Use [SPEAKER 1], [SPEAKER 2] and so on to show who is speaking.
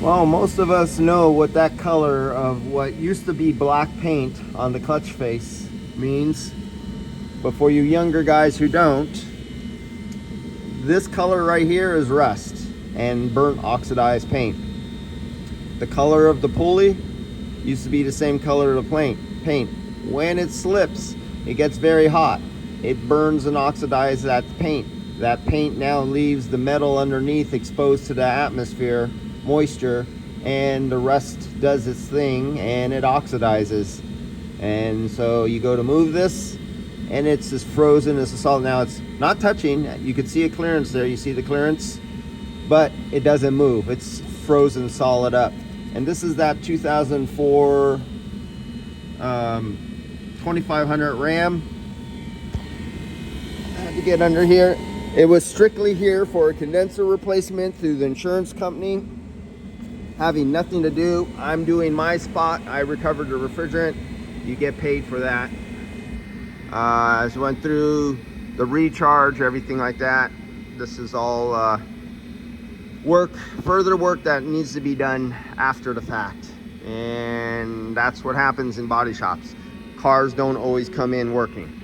[SPEAKER 1] Well, most of us know what that color of what used to be black paint on the clutch face means. But for you younger guys who don't, this color right here is rust and burnt oxidized paint. The color of the pulley used to be the same color of the paint. When it slips, it gets very hot. It burns and oxidizes that paint. That paint now leaves the metal underneath exposed to the atmosphere, moisture, and the rust does its thing and it oxidizes. And so you go to move this and it's as frozen as a solid. Now it's not touching. You can see a clearance there. You see the clearance, but it doesn't move. It's frozen solid up. And this is that 2004 2500 Ram. I had to get under here. It was strictly here for a condenser replacement through the insurance company. Having nothing to do, I'm doing my spot. I recovered the refrigerant. You get paid for that. I just went through the recharge, everything like that. This is all further work that needs to be done after the fact. And that's what happens in body shops. Cars don't always come in working.